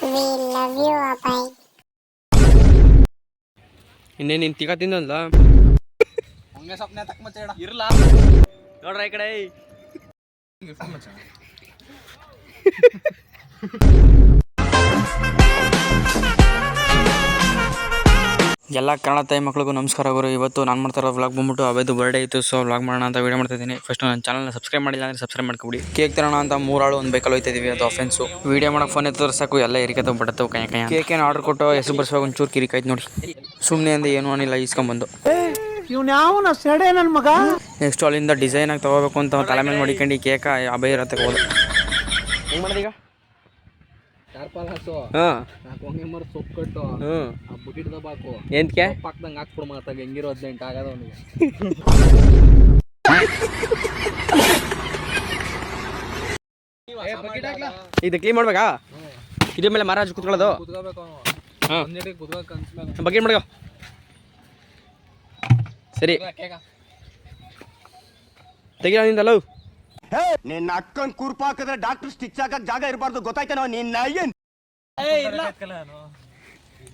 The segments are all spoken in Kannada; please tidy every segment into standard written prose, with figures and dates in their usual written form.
We love you, Abai. ಇನ್ನೇ ನೀನು ತಿಕ್ಕ ತಿಂದಲ್ಲ ಹಂಗೆ ಸ್ವಪ್ನ ತಕ್ಕ ಮತ್ತೆ ಇರಲ್ಲ ನೋಡ್ರ ಈ ಕಡೆ ಎಲ್ಲ ಕನ್ನಡ ತಾಯಿ ಮಕ್ಳಿಗೂ ನಮಸ್ಕಾರ ಗುರು. ಇವತ್ತು ನಾನು ಮಾಡ್ತಾರೋ ವ್ಲಾಗ್ ಬಂದ್ಬಿಟ್ಟು ಅವೇದು ಬರ್ಡೇ ಇತ್ತು. ಸೊ ವ್ಲಾಗ್ ಮಾಡೋಣ ಅಂತ ವೀಡಿಯೋ ಮಾಡ್ತಾ ಇದ್ದೀನಿ. ಫಸ್ಟ್ ನನ್ನ ಚಾನಲ್ನ ಸಬ್ಸ್ಕ್ರೈಬ್ ಮಾಡಿಲ್ಲ ಅಂದರೆ ಸಬ್ಸ್ಕ್ರೈಬ್ ಮಾಡ್ಕೊಬಿಡಿ. ಕೇಕ್ ತರೋಣ ಅಂತ ಮೂರಾಳು ಒಂದು ಬೈಕಲ್ಲಿ ಹೋಗ್ತಾ ಇದೀವಿ. ಅದು ಅಫೆನ್ಸು. ವೀಡಿಯೋ ಮಾಡೋಕೆ ಫೋನ್ ಎತ್ತಿದ್ರೆ ಸಾಕು ಎಲ್ಲ ಇರಿಕತ್ತವೆ ಬಡತ್ತವೆ ಕೈ ಕೇಕೇನು ಆರ್ಡರ್ ಕೊಟ್ಟು ಹೆಸರು ಬರ್ಸುವಾಗ ಒಂಚೂರು ಕಿರಿಕಾಯ್ತು ನೋಡಿ. ಸುಮ್ಮನೆ ಅಂದೆ ಏನೂ ಅನಿಲ್ಲ ಇಸ್ಕೊಂಬಂದು. ಇವ್ನು ಸೆಡೆ ನನ್ನ ಮಗ. ನೆಕ್ಸ್ಟ್ ಅಲ್ಲಿಂದ ಡಿಸೈನಾಗಿ ತೊಗೋಬೇಕು ಅಂತ ತಲೆ ಮೇಲೆ ಮಾಡಿಕೊಂಡು ಕೇಕ ಅಭಯ ಇರತ್ತೆ ಹೋದ. ಹೆಂಗೆ ಮಾಡೋದೀಗ? ಹಾಂ ಸೊಪ್ಪು ಕಟ್ಟು ಬುಟ್ಟಿಡ್ ದಬಾಕು ಎಂತಕ್ಕೆ ಪಕ್ಕದಂಗೆ ಹಾಕ್ಬಿಡು ಮಾತಾಗ ಹೆಂಗಿರೋ 18 ಆಗದ ಅವನಿಗೆ. ಇದು ಕ್ಲೀನ್ ಮಾಡ್ಬೇಕಾ? ಇದ್ರ ಮೇಲೆ ಮಹಾರಾಜ್ ಕುತ್ಕೊಳ್ಳೋದು. ಹಾಂ ಬಕೆಟ್ ಮಾಡ್ಕೋ. ಸರಿ ತೆಗಿಯ ನಿಂದಲ್ಲ. ನಿನ್ನ ಅಕ್ಕನ್ ಕೂರ್ಪಾಕಿದ್ರೆ ಡಾಕ್ಟರ್ ಸ್ಟಿಚ್ ಹಾಕಕ್ ಜಾಗ ಇರಬಾರ್ದು ಗೊತ್ತಾಯ್ತೇನೋ ನಿನ್ನ ಏನ್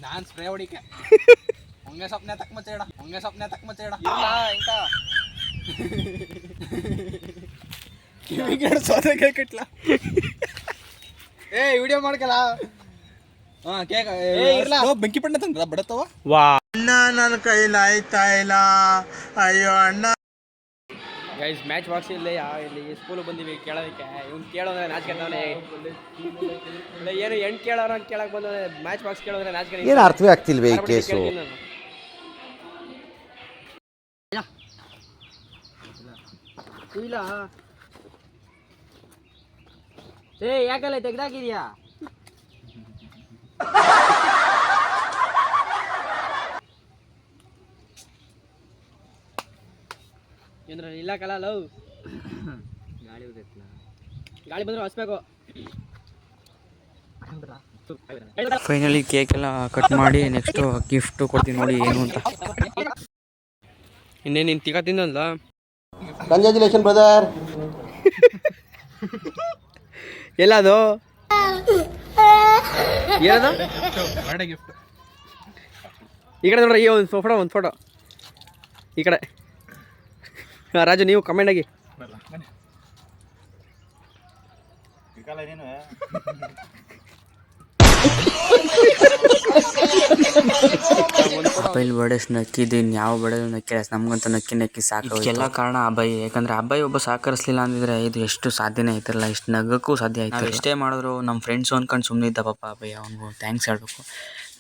ನಾನ್ ಸ್ಪ್ರೇ ಹೊಡಿಕೆ ಹಂಗೆ ಸ್ವಪ್ನ ತಕ್ಕ ಮತ್ತೆ ಇಡ ಏ ವಿಡಿಯೋ ಮಾಡ್ಕಲ್ಲ. ಹಾ ಕೇಕ ಬೆಂಕಿ ಪಣ್ಣ ತಂದ ಬಡತ್ತವ. ವಾ ನನ್ನ ಕೈಲಾಯ್ತಾ ಇಲ್ಲ. ಅಯ್ಯೋ ಅಣ್ಣ. ಗೈಸ್ ಮ್ಯಾಚ್ ಬಾಕ್ಸ್ ಇಲ್ಲೇ ಇಲ್ಲಿ ಸ್ಕೂಲಿಗೆ ಬಂದಿವಿ ಕೇಳೋದಕ್ಕೆ. ಇವ್ನು ಕೇಳೋದ್ರೆ ನಾಚ್ಕೊಂಡವನೇ. ಏನು ಹೆಣ್ಣು ಕೇಳೋರ ಕೇಳಕ್ಕೆ ಬಂದವನೇ. ಮ್ಯಾಚ್ ಬಾಕ್ಸ್ ಕೇಳೋದ್ರೆ ನಾಚ್ಕೊಂಡು ಏನು ಅರ್ಥವೇ ಆಗ್ತಿಲ್ವೇ ಈ ಕೇಸು. ಇಲ್ಲ ಏ ಯಾಕಲ್ಲ ತೆಗ್ದಾಕಿದ್ಯಾ? ಏನ್ರ ಇಲ್ಲ ಕಲ ಲವ್ ಗಾಳಿ ಬರ್ತೈತಲ್ಲ. ಗಾಳಿ ಬಂದ್ರೆ ಹಸ್ಬೇಕು. ಫೈನಲಿ ಕೇಕ್ ಎಲ್ಲ ಕಟ್ ಮಾಡಿ ನೆಕ್ಸ್ಟು ಗಿಫ್ಟು ಕೊಡ್ತೀನಿ ನೋಡಿ ಏನು ಅಂತ. ಇನ್ನೇ ನೀನು ತಿಕ್ಕ ತಿಂದಲ್ಲ. Congratulation brother. ಎಲ್ಲದು ಏನದು? Birthday gift. ಈ ಕಡೆ ನೋಡ್ರಿ ಒಂದು ಫೋಟೋ ಈ ಕಡೆ. ರಾಜು ನೀವು ಕಮೆಂಟ್ ಆಗಿ. ಅಬ್ಬಾಯಿ ಬರ್ಡೇಸ್ ನಕ್ಕಿದ್ದೀನಿ. ಯಾವ ಬರ್ಡೇ ನಕ್ಕಿಲ್ಲ, ನಮ್ಗಂತೂ ನಕ್ಕಿ ಸಾಕು. ಎಲ್ಲ ಕಾರಣ ಅಬ್ಬಾಯಿ. ಯಾಕಂದ್ರೆ ಅಬ್ಬಾಯಿ ಒಬ್ಬ ಸಹಕರಿಸಲಿಲ್ಲ ಅಂದಿದ್ರೆ ಇದು ಎಷ್ಟು ಸಾಧ್ಯನೇ ಆಯ್ತಿರಲ್ಲ, ಇಷ್ಟು ನಗಕ್ಕೂ ಸಾಧ್ಯ ಆಯ್ತು. ಎಷ್ಟೇ ಮಾಡಿದ್ರು ನಮ್ಮ ಫ್ರೆಂಡ್ಸು ಅಂದ್ಕೊಂಡು ಸುಮ್ಮನೆ ಇದ್ದ ಪಾಪ ಅಬ್ಬಾಯಿ. ಅವನಿಗೂ ಥ್ಯಾಂಕ್ಸ್ ಹೇಳಬೇಕು.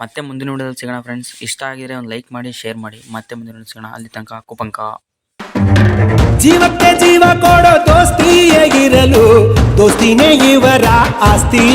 ಮತ್ತೆ ಮುಂದಿನ ವಿಡಿಯೋದಲ್ಲಿ ಸಿಗೋಣ ಫ್ರೆಂಡ್ಸ್. ಇಷ್ಟ ಆಗಿದ್ರೆ ಒಂದು ಲೈಕ್ ಮಾಡಿ, ಶೇರ್ ಮಾಡಿ. ಮತ್ತೆ ಮುಂದಿನ ವಿಡಿಯೋದಲ್ಲಿ ಸಿಗೋಣ. ಅಲ್ಲಿ ತನಕ ಕುಪಂಕ. ಜೀವಕ್ಕೆ ಜೀವ ಕೊಡೋ ದೋಸ್ತಿಯಾಗಿರಲು, ದೋಸ್ತಿನೇ ಇವರ ಆಸ್ತಿ.